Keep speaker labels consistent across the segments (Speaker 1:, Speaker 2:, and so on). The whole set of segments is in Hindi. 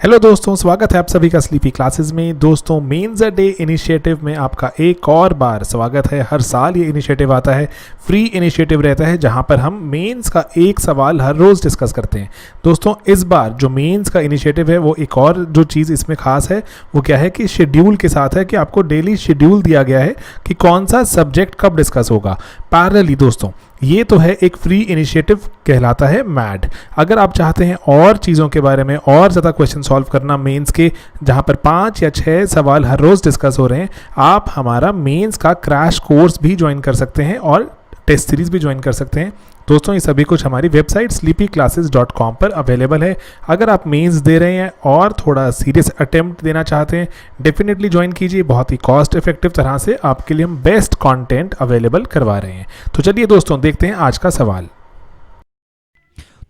Speaker 1: हेलो दोस्तों, स्वागत है आप सभी का स्लीपी क्लासेस में। दोस्तों, मेंस अ डे इनिशिएटिव में आपका एक और बार स्वागत है। हर साल ये इनिशिएटिव आता है, फ्री इनिशिएटिव रहता है जहां पर हम मेंस का एक सवाल हर रोज़ डिस्कस करते हैं। दोस्तों, इस बार जो मेंस का इनिशिएटिव है वो एक और जो चीज़ इसमें खास है वो क्या है कि शेड्यूल के साथ है कि आपको डेली शेड्यूल दिया गया है कि कौन सा सब्जेक्ट कब डिस्कस होगा। पैरेलली दोस्तों, ये तो है एक फ्री इनिशिएटिव, कहलाता है मैड। अगर आप चाहते हैं और चीज़ों के बारे में और ज़्यादा क्वेश्चन सॉल्व करना मेंस के, जहां पर 5 या 6 सवाल हर रोज़ डिस्कस हो रहे हैं, आप हमारा मेंस का क्रैश कोर्स भी ज्वाइन कर सकते हैं और टेस्ट सीरीज़ भी ज्वाइन कर सकते हैं। दोस्तों, ये सभी कुछ हमारी वेबसाइट sleepyclasses.com पर अवेलेबल है। अगर आप मेंस दे रहे हैं और थोड़ा सीरियस अटेम्प्ट देना चाहते हैं, डेफिनेटली ज्वाइन कीजिए। बहुत ही कॉस्ट इफेक्टिव तरह से आपके लिए हम बेस्ट कंटेंट अवेलेबल करवा रहे हैं। तो चलिए दोस्तों, देखते हैं आज का सवाल।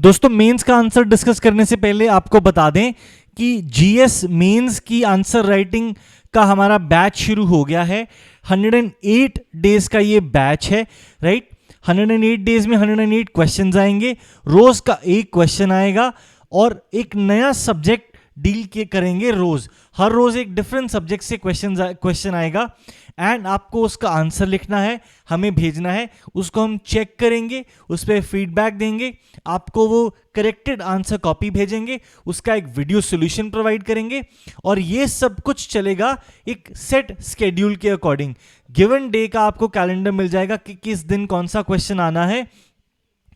Speaker 2: दोस्तों, मेंस का आंसर डिस्कस करने से पहले आपको बता दें कि जीएस मेंस की आंसर राइटिंग का हमारा बैच शुरू हो गया है। 108 डेज का ये बैच है, राइट। 108 डेज में 108 क्वेश्चंस आएंगे, रोज का एक क्वेश्चन आएगा और एक नया सब्जेक्ट डील के करेंगे। हर रोज एक डिफरेंट सब्जेक्ट से क्वेश्चन आएगा एंड आपको उसका आंसर लिखना है, हमें भेजना है, उसको हम चेक करेंगे, उस पर फीडबैक देंगे, आपको वो करेक्टेड आंसर कॉपी भेजेंगे, उसका एक वीडियो सॉल्यूशन प्रोवाइड करेंगे और ये सब कुछ चलेगा एक सेट स्केड्यूल के अकॉर्डिंग। गिवन डे का आपको कैलेंडर मिल जाएगा कि किस दिन कौन सा क्वेश्चन आना है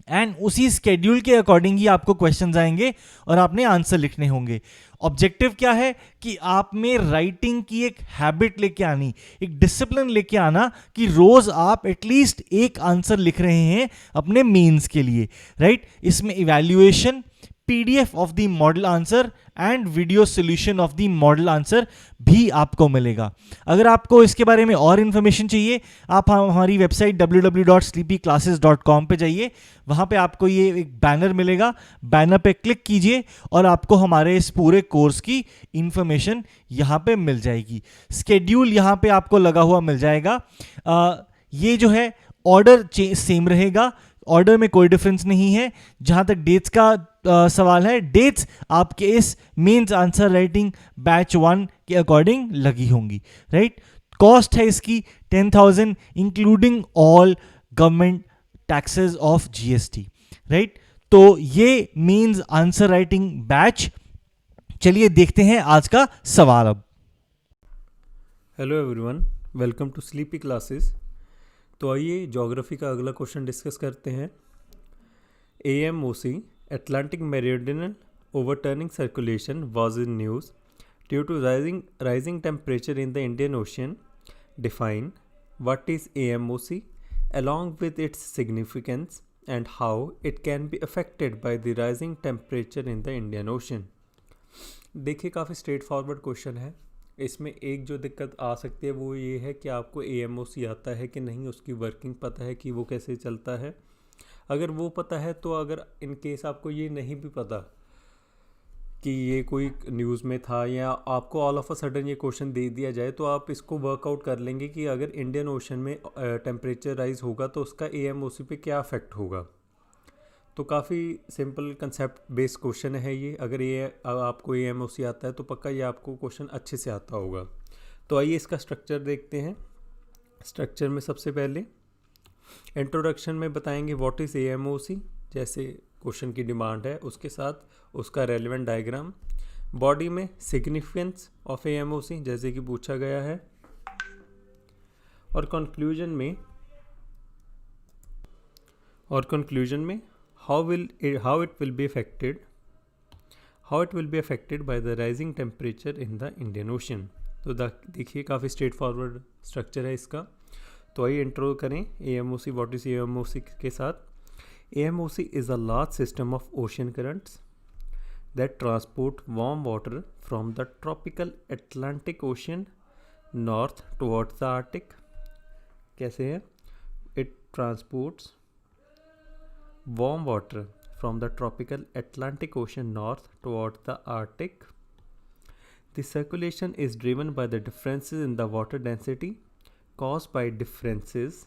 Speaker 2: एंड उसी स्केड्यूल के अकॉर्डिंग ही आपको क्वेश्चंस आएंगे और आपने आंसर लिखने होंगे। ऑब्जेक्टिव क्या है कि आप में राइटिंग की एक हैबिट लेके आनी, एक डिसिप्लिन लेके आना कि रोज आप एटलीस्ट एक आंसर लिख रहे हैं अपने मेंस के लिए, राइट। इसमें evaluation, PDF of the model answer and video solution of the model answer भी आपको मिलेगा। अगर आपको इसके बारे में और इन्फॉर्मेशन चाहिए, आप हमारी वेबसाइट www.sleepyclasses.com पे जाइए। वहां पे आपको ये एक बैनर मिलेगा, बैनर पे क्लिक कीजिए और आपको हमारे इस पूरे कोर्स की इंफॉर्मेशन यहाँ पे मिल जाएगी। स्केड्यूल यहाँ पे आपको लगा हुआ मिल जाएगा। ये जो है ऑर्डर सेम रहेगा, ऑर्डर में कोई डिफरेंस नहीं है। जहां तक डेट्स का सवाल है, डेट्स आपके इस मेंस आंसर राइटिंग बैच 1 के अकॉर्डिंग लगी होंगी, राइट। कॉस्ट है इसकी 10,000 including all government taxes of GST, right. तो ये मेंस आंसर राइटिंग बैच। चलिए देखते हैं आज का सवाल अब।
Speaker 3: Hello everyone, welcome to sleepy classes. तो आइए ज्योग्राफी का अगला क्वेश्चन डिस्कस करते हैं। AMOC Atlantic Meridional Overturning Circulation was in news due to rising temperature in the Indian Ocean. Define what is AMOC along with its significance and how it can be affected by the rising temperature in the Indian Ocean. देखिए, काफ़ी स्ट्रेट फॉरवर्ड क्वेश्चन है। इसमें एक जो दिक्कत आ सकती है वो ये है कि आपको AMOC आता है कि नहीं, उसकी वर्किंग पता है कि वो कैसे चलता है। अगर वो पता है तो अगर इन केस आपको ये नहीं भी पता कि ये कोई न्यूज़ में था या आपको ऑल ऑफ अ सडन ये क्वेश्चन दे दिया जाए, तो आप इसको वर्कआउट कर लेंगे कि अगर इंडियन ओशन में टेम्परेचर राइज होगा तो उसका AMOC पे क्या अफेक्ट होगा। तो काफ़ी सिंपल कंसेप्ट बेस्ड क्वेश्चन है ये। अगर ये आपको AMOC आता है तो पक्का ये आपको क्वेश्चन अच्छे से आता होगा। तो आइए इसका स्ट्रक्चर देखते हैं। स्ट्रक्चर में सबसे पहले इंट्रोडक्शन में बताएंगे व्हाट इज़ AMOC, जैसे क्वेश्चन की डिमांड है उसके साथ उसका रेलेवेंट डायग्राम। बॉडी में सिग्निफिकेंस ऑफ AMOC जैसे कि पूछा गया है। और कंक्लूजन में how it will be affected by the rising temperature in the Indian Ocean। तो देखिए, काफ़ी स्ट्रेट फॉरवर्ड स्ट्रक्चर है इसका। तो आइए इंट्रो करें AMOC, व्हाट इज AMOC के साथ। AMOC is a large system of ocean currents that transport warm water from the tropical Atlantic Ocean north towards the Arctic। कैसे है? It transports warm water from the tropical Atlantic Ocean north towards the Arctic. The circulation is driven by the differences in the water density caused by differences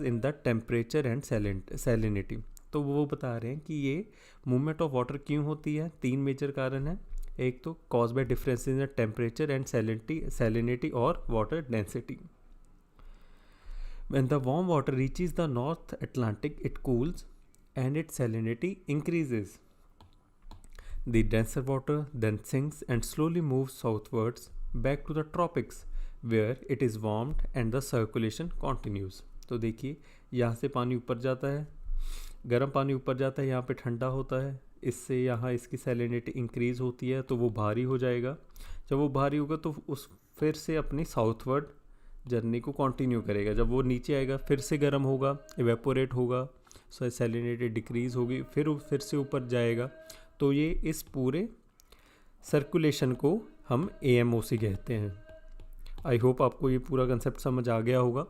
Speaker 3: in the temperature and salinity. तो वो बता रहे हैं कि ये मूवमेंट ऑफ वाटर क्यों होती है। 3 मेजर कारण हैं। एक तो cause by difference in the temperature and salinity और water density. When the warm water reaches the North Atlantic, it cools and its salinity increases. The denser water then sinks and slowly moves southwards back to the tropics, where it is warmed and the circulation continues. तो देखिए यहाँ से पानी ऊपर जाता है, गर्म पानी ऊपर जाता है, यहाँ पे ठंडा होता है, इससे यहाँ इसकी सैलिनिटी इंक्रीज़ होती है तो वो भारी हो जाएगा। जब वो भारी होगा तो उस फिर से अपनी साउथवर्ड जर्नी को कंटिन्यू करेगा। जब वो नीचे आएगा फिर से गर्म होगा, इवेपोरेट होगा, सो सैलिनिटी डिक्रीज़ होगी, फिर से ऊपर जाएगा। तो ये इस पूरे सर्कुलेशन को हम AMOC कहते हैं। आई होप आपको ये पूरा कंसेप्ट समझ आ गया होगा।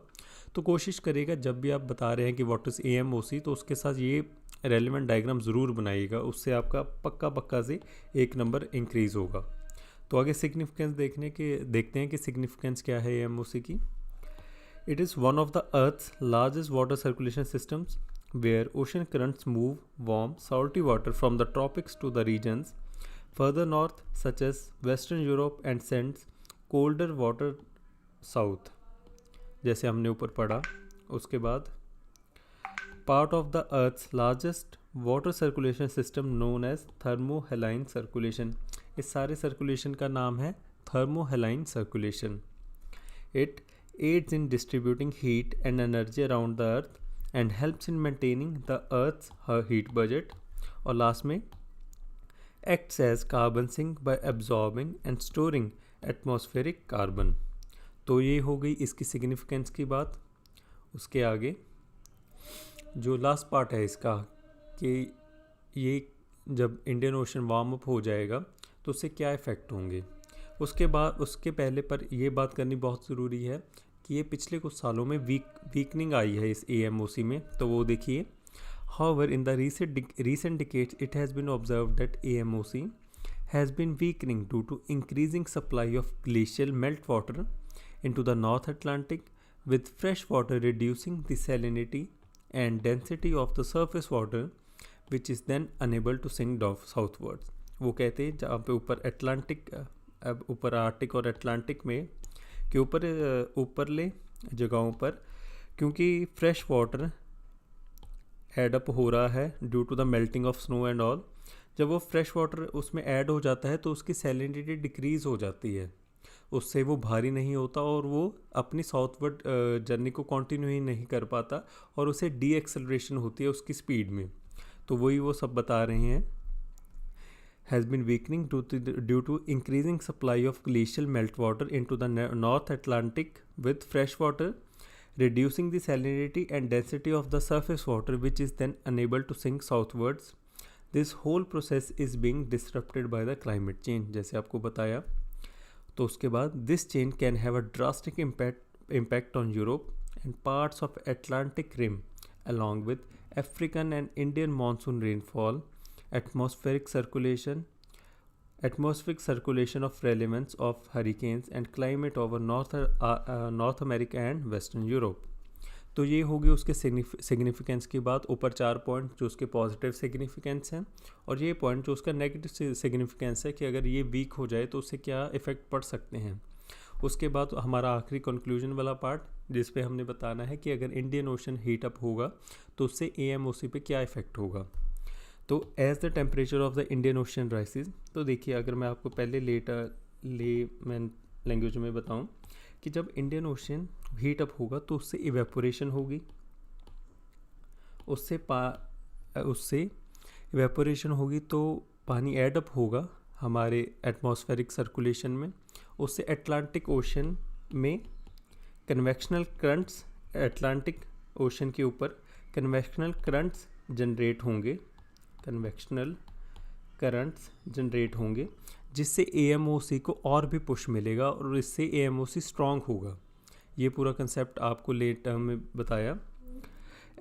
Speaker 3: तो कोशिश करिएगा जब भी आप बता रहे हैं कि व्हाट इज़ AMOC तो उसके साथ ये रेलिवेंट डायग्राम ज़रूर बनाइएगा, उससे आपका पक्का से 1 नंबर इंक्रीज़ होगा। तो आगे सिग्निफिकेंस देखते हैं कि सिग्निफिकेंस क्या है AMOC की। It is one of the earth's largest water circulation systems where ocean currents move warm salty water from the tropics to the regions further north such as western Europe and sends colder water south, जैसे हमने ऊपर पढ़ा। उसके बाद part of the earth's largest water circulation system known as thermohaline circulation. इस सारे सर्कुलेशन का नाम है thermohaline circulation. It aids in distributing heat and energy around the earth and helps in maintaining the earth's heat budget। और लास्ट में acts as carbon sink by absorbing and storing atmospheric carbon। तो ये हो गई इसकी सिग्निफिकेंस की बात। उसके आगे जो लास्ट पार्ट है इसका कि ये जब इंडियन ओशन वार्म अप हो जाएगा तो उससे क्या इफ़ेक्ट होंगे। उसके पहले पर ये बात करनी बहुत ज़रूरी है कि ये पिछले कुछ सालों में वीकनिंग आई है इस AMOC में। तो वो देखिए, however in the recent decades it has been observed that AMOC has been weakening due to increasing supply of glacial meltwater into the North Atlantic, with fresh water reducing the salinity and density of the surface water, which is then unable to sink southwards। वो कहते हैं जहाँ पे ऊपर आर्टिक और अटलांटिक में के ऊपरले जगहों पर क्योंकि फ्रेश वाटर ऐड अप हो रहा है due to the melting of snow and all, जब वो फ्रेश वाटर उसमें ऐड हो जाता है तो उसकी सैलिनिटी डिक्रीज़ हो जाती है, उससे वो भारी नहीं होता और वो अपनी साउथवर्ड जर्नी को कंटिन्यू ही नहीं कर पाता और उसे डी एक्सेलरेशन होती है उसकी स्पीड में। तो वही वो सब बता रहे हैं। has been weakening due to increasing supply of glacial meltwater into the North Atlantic with fresh water, reducing the salinity and density of the surface water, which is then unable to sink southwards। This whole process is being disrupted by the climate change, जैसे आपको बताया। तो उसके बाद this change can have a drastic impact on Europe and parts of Atlantic rim, along with African and Indian monsoon rainfall, atmospheric circulation of relevance of hurricanes and climate over North America and Western Europe। तो ये होगी उसके सिग्निफिकेंस की बात। ऊपर 4 पॉइंट जो उसके पॉजिटिव सिग्निफिकेंस हैं और ये पॉइंट जो उसका नेगेटिव सिग्निफिकेंस है कि अगर ये वीक हो जाए तो उससे क्या इफ़ेक्ट पड़ सकते हैं। उसके बाद हमारा आखिरी कंक्लूजन वाला पार्ट जिस पे हमने बताना है कि अगर इंडियन ओशन हीट अप होगा तो उससे AMOC पे क्या इफ़ेक्ट होगा। तो as the temperature of the Indian ocean राइसेस, तो देखिए अगर मैं आपको पहले लेमैन लैंग्वेज में बताऊं कि जब इंडियन ओशन हीट अप होगा तो उससे इवेपोरेशन होगी, उससे इवेपोरेशन होगी तो पानी ऐड अप होगा हमारे एटमॉस्फेरिक सर्कुलेशन में, उससे अटलांटिक ओशन में कन्वेक्शनल करंट्स, अटलांटिक ओशन के ऊपर कन्वेक्शनल करंट्स जनरेट होंगे जिससे AMOC को और भी पुश मिलेगा और इससे AMOC स्ट्रॉन्ग होगा। ये पूरा कंसेप्ट आपको लेट टर्म में बताया।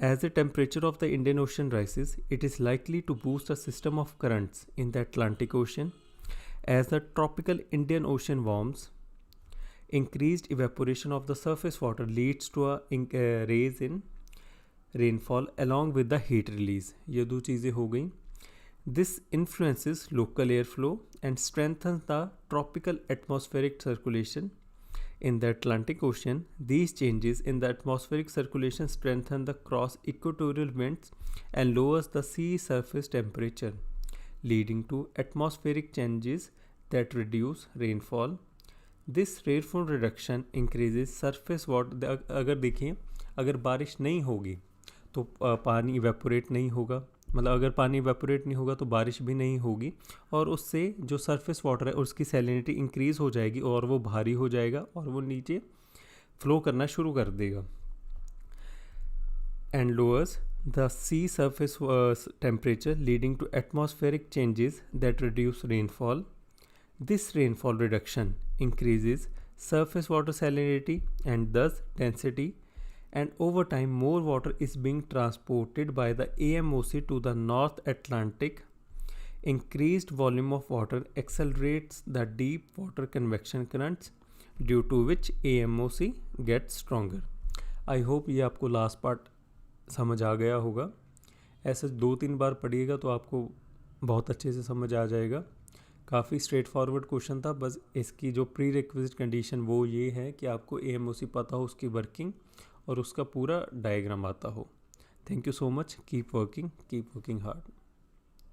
Speaker 3: As the temperature of the Indian Ocean rises, it is likely to boost a system of currents in the Atlantic Ocean. As the tropical Indian Ocean warms, increased evaporation of the surface water leads to a rise in rainfall along with the heat release, ये दो चीज़ें हो गई. This influences local air flow and strengthens the tropical atmospheric circulation in the Atlantic Ocean. These changes in the atmospheric circulation strengthen the cross equatorial winds and lowers the sea surface temperature, leading to atmospheric changes that reduce rainfall. This rainfall reduction increases surface water. अगर देखें, अगर बारिश नहीं होगी तो पानी इवेपोरेट नहीं होगा, मतलब अगर पानी इवेपोरेट नहीं होगा तो बारिश भी नहीं होगी, और उससे जो सरफेस वाटर है उसकी सैलिनिटी इंक्रीज़ हो जाएगी और वो भारी हो जाएगा और वो नीचे फ्लो करना शुरू कर देगा. And lowers the sea surface temperature leading to atmospheric changes that reduce rainfall. This rainfall reduction increases surface water salinity and thus density, and over time more water is being transported by the AMOC to the North Atlantic. Increased volume of water accelerates the deep water convection currents, due to which AMOC gets stronger. I hope ये आपको लास्ट पार्ट समझ आ गया होगा. ऐसे 2-3 बार पढ़िएगा तो आपको बहुत अच्छे से समझ आ जाएगा. काफ़ी स्ट्रेट फॉरवर्ड क्वेश्चन था, बस इसकी जो प्री रिक्विजिट कंडीशन वो ये है कि आपको AMOC पता हो, उसकी वर्किंग और उसका पूरा डायग्राम आता हो. Thank you so much. Keep working hard.